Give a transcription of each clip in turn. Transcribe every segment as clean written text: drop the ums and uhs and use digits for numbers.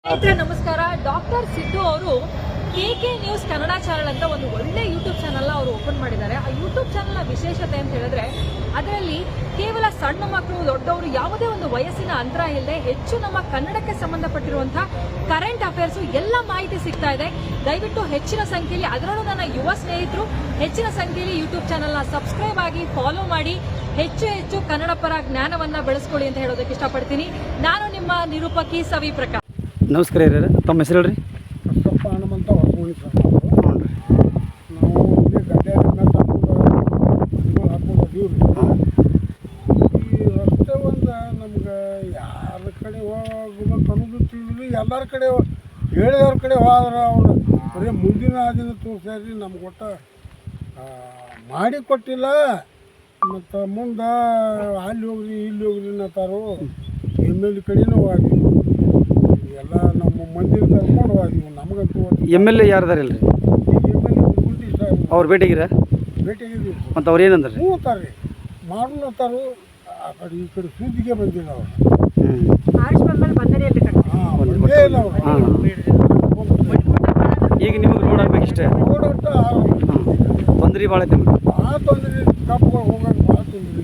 ಸ್ನೇಹಿತರೆ ನಮಸ್ಕಾರ. ಡಾಕ್ಟರ್ ಸಿದ್ದು ಅವರು KK ನ್ಯೂಸ್ ಕನ್ನಡ ಚಾನಲ್ ಅಂತ ಒಂದು ಒಳ್ಳೆ ಯೂಟ್ಯೂಬ್ ಚಾನಲ್ ಅವರು ಓಪನ್ ಮಾಡಿದ್ದಾರೆ. ಆ ಯೂಟ್ಯೂಬ್ ಚಾನಲ್ನ ವಿಶೇಷತೆ ಅಂತ ಹೇಳಿದ್ರೆ ಅದರಲ್ಲಿ ಕೇವಲ ಸಣ್ಣ ಮಕ್ಕಳು ದೊಡ್ಡವರು ಯಾವುದೇ ಒಂದು ವಯಸ್ಸಿನ ಅಂತರ ಇಲ್ಲದೆ ಹೆಚ್ಚು ನಮ್ಮ ಕನ್ನಡಕ್ಕೆ ಸಂಬಂಧಪಟ್ಟಿರುವಂತಹ ಕರೆಂಟ್ ಅಫೇರ್ಸ್ ಎಲ್ಲ ಮಾಹಿತಿ ಸಿಗ್ತಾ ಇದೆ. ದಯವಿಟ್ಟು ಹೆಚ್ಚಿನ ಸಂಖ್ಯೆಯಲ್ಲಿ, ಅದರಲ್ಲೂ ನನ್ನ ಯುವ ಸ್ನೇಹಿತರು ಹೆಚ್ಚಿನ ಸಂಖ್ಯೆಯಲ್ಲಿ ಯೂಟ್ಯೂಬ್ ಚಾನಲ್ನ ಸಬ್ಸ್ಕ್ರೈಬ್ ಆಗಿ ಫಾಲೋ ಮಾಡಿ ಹೆಚ್ಚು ಕನ್ನಡ ಪರ ಜ್ಞಾನವನ್ನ ಬೆಳೆಸ್ಕೊಳ್ಳಿ ಅಂತ ಹೇಳೋದಕ್ಕೆ ಇಷ್ಟಪಡ್ತೀನಿ. ನಾನು ನಿಮ್ಮ ನಿರೂಪಕಿ ಸವಿ ಪ್ರಕಾಶ್. ನಮಸ್ಕಾರ ರೀ, ತಮ್ಮ ಹೆಸರು ಹೇಳ್ರಿ? ಕೃಷ್ಣಪ್ಪ ಹನುಮಂತ ಹೊಸಮನಿ ಸರ್. ನಾವು ಇಲ್ಲಿ ಗಡ್ಡೆ ಹಾಕೊಂಡಿದ್ದೀವಿ ರೀ. ಈ ರಸ್ತೆ ಒಂದು ನಮ್ಗೆ ಯಾರ ಕಡೆ ಹೋಗ್ಬೇಕು ಅನ್ನೋದು ತಿಳಿದ್ರಿ. ಎಲ್ಲರ ಕಡೆ ಹೇಳಿದವ್ರ ಕಡೆ ಹೋದ್ರೆ ಅವ್ರು ಬರೀ ಮುಂದಿನ ದಿನ ತೋರಿಸ್ಯಾರಿ, ನಮ್ಗೆ ಒಟ್ಟು ಮಾಡಿ ಕೊಟ್ಟಿಲ್ಲ. ಮತ್ತು ಮುಂದೆ ಅಲ್ಲಿ ಹೋಗ್ರಿ ಇಲ್ಲಿ ಹೋಗ್ರಿ ಅನ್ನತ್ತಾರೋ. MLA ಕಡೆನೂ ಹೋಗಿ ಎಲ್ಲ ನಮ್ಮ ಮಂದಿರ ಕರ್ಕೊಂಡು ಹೋಗಿದ್ವಿ. ನಮಗಂತೂ MLA ಯಾರದಾರ ಇಲ್ರಿ? ಗುಂಟಿ ಸರ್ ಅವ್ರು ಭೇಟಿಗಿರ ಭೇಟಿಯಾಗಿದ್ದೀವಿ. ಮತ್ತು ಅವ್ರು ಏನಂದ್ರಿ? ಹೂತಾರೆ ರೀ, ಮಾಡ್ಲತ್ತಾರು. ಆ ಕಡೆ ಈ ಕಡೆ ಸೂದಿಗೆ ಬಂದಿಲ್ಲ ಅವರು. ಬಂದೇ ಇಲ್ಲ ಅವರು. ಈಗ ನಿಮಗೆ ರೋಡ್ ಆಗ್ಬೇಕಿಷ್ಟೇ. ರೋಡ್ ಒಟ್ಟು ತೊಂದ್ರೆ ಭಾಳ ಐತೆ ನಿಮ್ಗೆ. ಭಾಳ ತೊಂದರೆ. ಕಬ್ಬುಗಳು ಹೋಗಕ್ಕೆ ಭಾಳ ತೊಂದರೆ.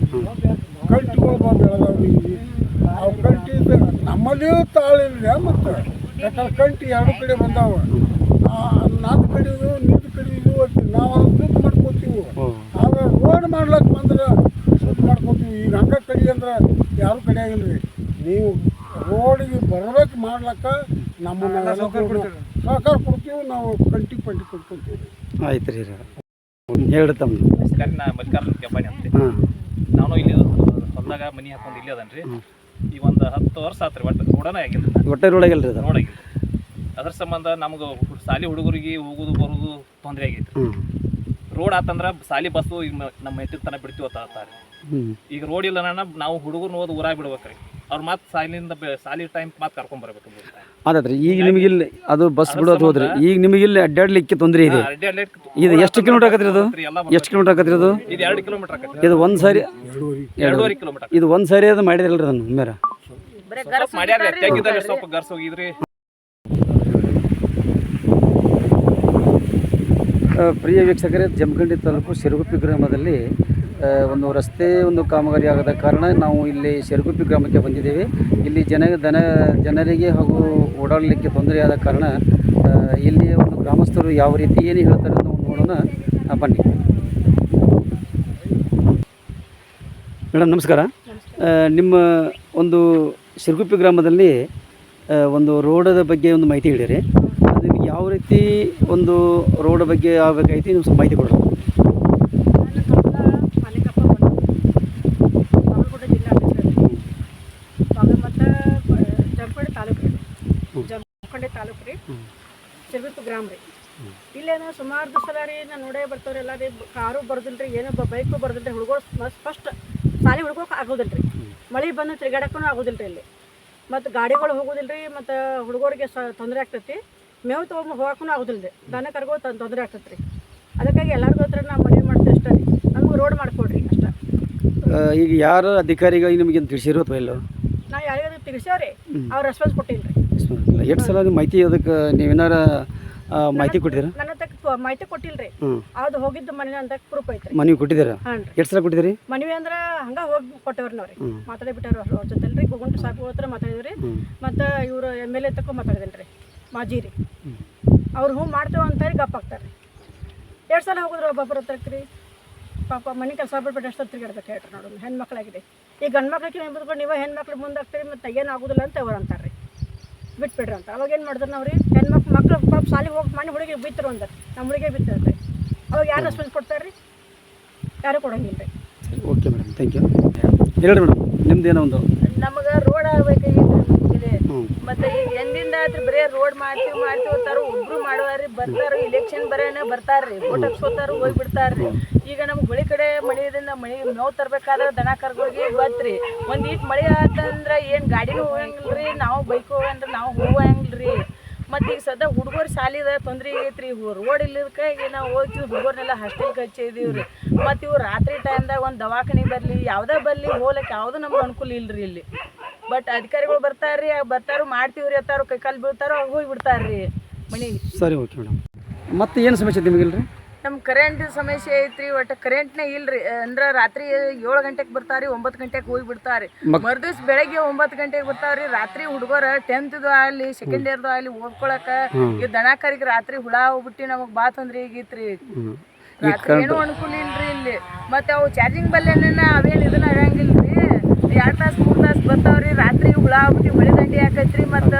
ಕಂಟಿಗಳು ಬೆಳೆದವ್ರಿ. ಅವು ಕಂಟಿ ನಮ್ಮಲ್ಲಿಯೂ ತಾಳಿಲ್ಲ. ಮತ್ತು ಯಾಕಂದ್ರೆ ಕಂಟಿ ಎರಡು ಕಡೆ ಬಂದಾವ. ನಾಲ್ಕು ಕಡೆದು ನೀರು ಕಡೆದು ನಾವು ಸುತ್ತ ಮಾಡ್ಕೋತೀವಿ. ಆದ್ರೆ ರೋಡ್ ಮಾಡ್ಲಕ್ಕೆ ಬಂದ್ರೆ ಸುತ್ತ ಮಾಡ್ಕೋತೀವಿ. ಈಗ ಹಂಗೆ ಕಡೆ ಅಂದ್ರೆ ಯಾರು ಕಡೆ ಆಗಿಲ್ಲ ರೀ. ನೀವು ರೋಡಿಗೆ ಬರ್ಬೇಕು ಮಾಡ್ಲಕ್ಕ ನಮ್ಮನ್ನ ಸಹಕಾರ ಕೊಡ್ತೀವಿ. ನಾವು ಕಂಟಿ ಕೊಡ್ಕೊತೀವಿ. ಆಯ್ತು ರೀ, ಹೇಳ್ರಿ ತಮ್ಮ. ಮಲ್ಲಿಕಾರ್ಜುನ ಕೆಂಪಾಣಿ ಅಂತ. ನಾನು ಇಲ್ಲಿ ಹೊಲದಾಗ ಮನೆ ಹಾಕೊಂಡು ಇಲ್ಲಿ ಅದನ್ರಿ. ಈ ಒಂದು 10 ವರ್ಷ ಆತ್ರಿ. ಒಟ್ಟು ರೋಡನೇ ಆಗಿಲ್ಲ. ಒಟ್ಟೆ ರೋಡ್ ಆಗಿಲ್ಲ ರೀ? ರೋಡ್ ಆಗಿಲ್ಲ. ಅದ್ರ ಸಂಬಂಧ ನಮ್ಗೆ ಶಾಲಿ ಹುಡುಗರಿಗೆ ಹೋಗೋದು ಬರೋದು ತೊಂದರೆ ಆಗೈತಿ. ರೋಡ್ ಆತಂದ್ರೆ ಶಾಲಿ ಬಸ್ಸು ನಮ್ಮ ಮೆಟ್ಟಿನ ತನಕ ಬಿಡ್ತೀವಿ ಅಂತಾರೆ. ಈಗ ರೋಡ್ ಇಲ್ಲ ನಾವು ಹುಡುಗರು ಓದಿ ಊರಾಗ ಬಿಡ್ಬೇಕ್ರಿ. ಅವ್ರು ಮತ್ತೆ ಶಾಲಿ ಟೈಮ್ ಮತ್ತೆ ಕರ್ಕೊಂಡ್ ಬರ್ಬೇಕು. ಅದಾದ್ರಿ, ಈಗ ನಿಮಗಿಲ್ಲಿ ಅದು ಬಸ್ ಬಿಡೋದು ಹೋದ್ರಿ. ಈಗ ನಿಮಗಿಲ್ಲಿ ಅಡ್ಡಾಡ್ಲಿಕ್ಕೆ ತೊಂದರೆ ಇದೆ. ಇದು ಎಷ್ಟು ಕಿಲೋಮೀಟರ್ ಆಗತ್ರಿ? ಅದು ಎಷ್ಟು ಕಿಲೋಮೀಟರ್ ಆಗತ್ರಿ? ಅದು 2 ಕಿಲೋಮೀಟರ್ ಆಗತ್ತೆ. ಇದು ಒಂದು ಸಾರಿ 2.5 ಕಿಲೋಮೀಟರ್. ಇದು ಒಂದು ಸಾರಿ ಅದು ಮಾಡಿದ್ರಲ್ರಿ ಅದನ್ನು ಮೇರ ಮಾಡ್ಯಾರ. ತೆಗಿದ್ರೆ ಸ್ವಲ್ಪ ಗರ್ಸ್ ಹೋಗಿದ್ರಿ. ಪ್ರಿಯ ವೀಕ್ಷಕರೇ, ಜಮಖಂಡಿ ತಾಲೂಕು ಶಿರಗುಪ್ಪಿ ಗ್ರಾಮದಲ್ಲಿ ಒಂದು ರಸ್ತೆ ಕಾಮಗಾರಿ ಆಗದ ಕಾರಣ ನಾವು ಇಲ್ಲಿ ಶಿರಗುಪ್ಪಿ ಗ್ರಾಮಕ್ಕೆ ಬಂದಿದ್ದೇವೆ. ಇಲ್ಲಿ ಜನರಿಗೆ ಹಾಗೂ ಓಡಾಡಲಿಕ್ಕೆ ತೊಂದರೆಯಾದ ಕಾರಣ ಇಲ್ಲಿಯ ಒಂದು ಗ್ರಾಮಸ್ಥರು ಯಾವ ರೀತಿ ಏನು ಹೇಳ್ತಾರೆ ನಾವು ನೋಡೋಣ ಬನ್ನಿ. ಮೇಡಮ್ ನಮಸ್ಕಾರ. ನಿಮ್ಮ ಒಂದು ಶಿರಗುಪ್ಪಿ ಗ್ರಾಮದಲ್ಲಿ ಒಂದು ರೋಡದ ಬಗ್ಗೆ ಒಂದು ಮಾಹಿತಿ ಹೇಳಿರಿ. ಅದು ಯಾವ ರೀತಿ ಒಂದು ರೋಡ್ ಬಗ್ಗೆ ಆಗಬೇಕಾಯ್ತು, ನೀವು ಸ್ವಲ್ಪ ಮಾಹಿತಿ ಕೊಡ್ರಿ. ಜಮಖಂಡಿ ತಾಲೂಕು ರೀ, ಶಿರಗುಪ್ಪಿ ಗ್ರಾಮ ರೀ. ಇಲ್ಲೇನೋ ಸುಮಾರು ಸಲ ರೀ ನಾನು ನೋಡೇ ಬರ್ತಾವ್ರಿ. ಎಲ್ಲ ರೀ ಕಾರು ಬರೋದಿಲ್ಲ ರೀ, ಏನೋ ಬೈಕು ಬರೋದಿಲ್ಲ ರೀ. ಹುಡುಗರು ಫಸ್ಟ್ ಸಾಲಿ ಹುಡುಗೋಕೆ ಆಗೋದಿಲ್ಲ ರೀ. ಮಳೆ ಬಂದು ತಿರುಗಾಡಕ್ಕೂ ಆಗೋದಿಲ್ಲ ರೀ ಇಲ್ಲಿ. ಮತ್ತು ಗಾಡಿಗಳು ಹೋಗೋದಿಲ್ಲ ರೀ. ಮತ್ತು ಹುಡುಗರಿಗೆ ತೊಂದರೆ ಆಗ್ತೈತಿ. ಮೇವು ತೊಗೊಂಡು ಹೋಗೋಕ್ಕೂ ಆಗೋದಿಲ್ಲ ರೀ. ದನ ಕರ್ಗೋ ತೊಂದರೆ ಆಗ್ತೈತೆ ರೀ. ಅದಕ್ಕಾಗಿ ಎಲ್ಲರಿಗೂ ಹತ್ರ ನಾವು ಮನವಿ ಮಾಡ್ತೀವಿ ಅಷ್ಟೇ ರೀ. ನಮ್ಗೆ ರೋಡ್ ಮಾಡಿಕೊಡ್ರಿ ಅಷ್ಟೇ. ಈಗ ಯಾರು ಅಧಿಕಾರಿಗಳು ನಿಮಗೆ ತಿಳಿಸಿರೋ ಅಥವಾ ಇಲ್ಲೋ? ನಾವು ಯಾರಿಗಾದ್ರು ತಿಳಿಸ್ಯಾವ್ರಿ, ಅವ್ರು ರೆಸ್ಪಾನ್ಸ್ ಕೊಟ್ಟಿಲ್ಲ ರೀ. ಎಷ್ಟು ಸಲ ನೀವು ಮಾಹಿತಿ ಅದಕ್ಕೆ ನೀವೇನಾರ ಮಾಹಿತಿ ಕೊಟ್ಟಿದ್ದೀರಾ? ನನ್ನ ಹತ್ರ ಮಾಹಿತಿ ಕೊಟ್ಟಿಲ್ಲ ರೀ. ಅದು ಹೋಗಿದ್ದು ಮನೆ ಅಂತ ಪ್ರೂಫ್ ಐತ್ರಿ. ಮನವಿ ಕೊಟ್ಟಿದ್ದೀರಾ? ಹಾಂ. ಎಷ್ಟು ಸಲ ಕೊಟ್ಟಿದ್ದೀರಿ ಮನವಿ ಅಂದ್ರೆ ಹಂಗೆ ಹೋಗಿ ಕೊಟ್ಟವ್ರಿ ನಾವು ರೀ. ಮಾತಾಡಿ ಬಿಟ್ಟಾರ ಅವ್ರ ಜೊತೆ ರೀ. ಗುಂಟು ಸಾಕು ಹತ್ರ ಮಾತಾಡಿದ್ರಿ. ಮತ್ತು ಇವರು MLA ತಕ್ಕ ಮಾತಾಡಿದೇನೆ ರೀ, ಮಾಜಿ ರೀ. ಅವ್ರು ಹ್ಞೂ ಮಾಡ್ತೇವೆ ಅಂತ ಹೇಳಿ ಗಪ್ಪ ಆಗ್ತಾರೆ ರೀ. 2 ಸಲ ಹೋಗಿದ್ರು ಒಬ್ಬೊಬ್ಬರು ಹತ್ರಕ್ಕೆ ಪಾಪ ಮನೆ ಕೆಲಸ ಬಿಟ್ಬಿಟ್ಟು ಎಷ್ಟು ತಿರುಗಾಡ್ಬೇಕು ಹೇಳ್ರಿ. ನೋಡೋಣ, ಹೆಣ್ಮಕ್ಳಾಗಿದೆ. ಈ ಗಂಡು ಮಕ್ಳಿಗೆ ನಿಂತ್ಕೊಂಡು ನೀವು ಹೆಣ್ಮಕ್ಳು ಮುಂದಾಗ್ತೀರಿ, ಮತ್ತು ಏನಾಗೋದಿಲ್ಲ ಅಂತ ಅವ್ರು ಅಂತಾರೆ ರೀ. ಬಿಟ್ಬಿಡ್ರಿ ಅಂತ. ಅವಾಗ ಏನು ಮಾಡಿದ್ರು ನಾವು ರೀ, ಮಕ್ಳು ಪಾಪ ಶಾಲೆಗೆ ಹೋಗಿ ಮನೆ ಹುಡುಗಿ ಬಿತ್ತರು ಅಂತಾರೆ. ನಮ್ಮ ಹುಡುಗಿ ಬಿತ್ತಿರ್ತಾರೆ. ಅವಾಗ ಯಾರು ರೆಸ್ಪಾನ್ಸ್ ಕೊಡ್ತಾರೆ ರೀ? ಯಾರು ಕೊಡೋಂಗಿಲ್ಲ ರೀ. Okay madam, thank you. ಹೇಳಿ ಮೇಡಮ್, ನಿಮ್ದು ಏನೋ ಒಂದು ನಮಗೆ ರೋಡ್ ಆಗ್ಬೇಕಾಗಿದೆ. ಮತ್ತು ಈಗ ಎಂದಿಂದ ಆದ್ರೆ ಬರೀ ರೋಡ್ ಮಾಡ್ತೀವಿ ಅಂತಾರೆ. ಒಬ್ರು ಮಾಡುವಾರಿ ಬರ್ತಾರೆ. ಇಲೆಕ್ಷನ್ ಬರೋಣ ಬರ್ತಾರ್ರಿ, ವೋಟ್ ಹಾಕ್ಸ್ಕೊತಾರು ಹೋಗಿ ಬಿಡ್ತಾರ್ರಿ. ಈಗ ನಮ್ಗೆ ಬಳಿ ಕಡೆ ಮಳೆಯಿಂದ ಮೇವು ತರಬೇಕಾದ್ರೆ ದನ ಕರ್ಗೋಗಿ ಬತ್ರಿ. ಒಂದು ಈಟ್ ಮಳೆ ಆತಂದ್ರೆ ಏನು ಗಾಡಿನೂ ಹೋಗಂಗಿಲ್ಲ ರೀ, ನಾವು ಬೈಕ್ ಹೋಗಂದ್ರೆ ನಾವು ಹೋಗಂಗಿಲ್ಲ ರೀ. ಮತ್ತು ಈಗ ಸದ್ಯ ಹುಡುಗರು ಶಾಲಿದ ತೊಂದರೆ ಐತ್ರಿ. ರೋಡ್ ಇಲ್ಲದಕ್ಕಾಗಿ ನಾವು ಹೋಗ್ತೀವಿ. ಹುಡುಗರ್ನೆಲ್ಲ ಹಾಸ್ಟೆಲ್ಗೆ ಹಚ್ಚಿದೀವಿ ರೀ. ಮತ್ತು ಇವು ರಾತ್ರಿ ಟೈಮ್ದಾಗ ಒಂದು ದವಾಖಾನೆ ಬರಲಿ ಯಾವುದೇ ಬರಲಿ ಹೋಗ್ಲಿಕ್ಕೆ ಯಾವುದೂ ನಮ್ಗೆ ಅನುಕೂಲ ಇಲ್ಲ ರೀ ಇಲ್ಲಿ. ಬಟ್ ಅಧಿಕಾರಿಗಳು ಬರ್ತಾರು ಮಾಡ್ತೀವ್ರಿ ಅತ್ತಾರು ಕೈಕಾಲು ಬೀಳ್ತಾರೋ ಹೋಗಿ ಬಿಡ್ತಾರ್ರಿ ಮನೆಗೆ. ಸರಿ ಓಕೆ ಮೇಡಮ್. ಮತ್ತೆ ಏನು ಸಮಸ್ಯೆ ನಿಮಗಿಲ್ಲ ರೀ? ನಮ್ಮ ಕರೆಂಟ್ ಸಮಸ್ಯೆ ಐತ್ರಿ. ಒಟ್ಟು ಕರೆಂಟ್ನೇ ಇಲ್ರಿ. ಅಂದ್ರೆ ರಾತ್ರಿ 7 ಗಂಟೆಗೆ ಬರ್ತಾರಿ, 9 ಗಂಟೆಗೆ ಹೋಗಿ ಬಿಡ್ತಾರೆ. ಮರ್ದಿವ್ಸ ಬೆಳಗ್ಗೆ 9 ಗಂಟೆಗೆ ಬರ್ತಾವ್ರಿ. ರಾತ್ರಿ ಹುಡುಗರ 10th ಆಗಲಿ ಸೆಕೆಂಡ್ ಇಯರ್ದು ಆಗಲಿ ಓದ್ಕೊಳಕ ಈ ದನ ಕರಿಗೆ ರಾತ್ರಿ ಹುಳ ಹೋಗ್ಬಿಟ್ಟು ನಮಗೆ ಬಾ ತೊಂದ್ರೆ ಆಗೈತ್ರಿ. ರಾತ್ರಿ ಏನೂ ಅನುಕೂಲ ಇಲ್ರಿ ಇಲ್ಲಿ. ಮತ್ತೆ ಅವು ಚಾರ್ಜಿಂಗ್ ಬಲ್ಲೇನ ಅವೇನು ಇದನ್ನ ಆಗಂಗಿಲ್ರಿ. 2 ತಾಸು 3 ತಾಸು ಬರ್ತಾವ್ರಿ. ರಾತ್ರಿ ಹುಳ ಆಗ್ಬಿಟ್ಟು ಮಳೆ ದಂಡಿ ಹಾಕೈತ್ರಿ. ಮತ್ತು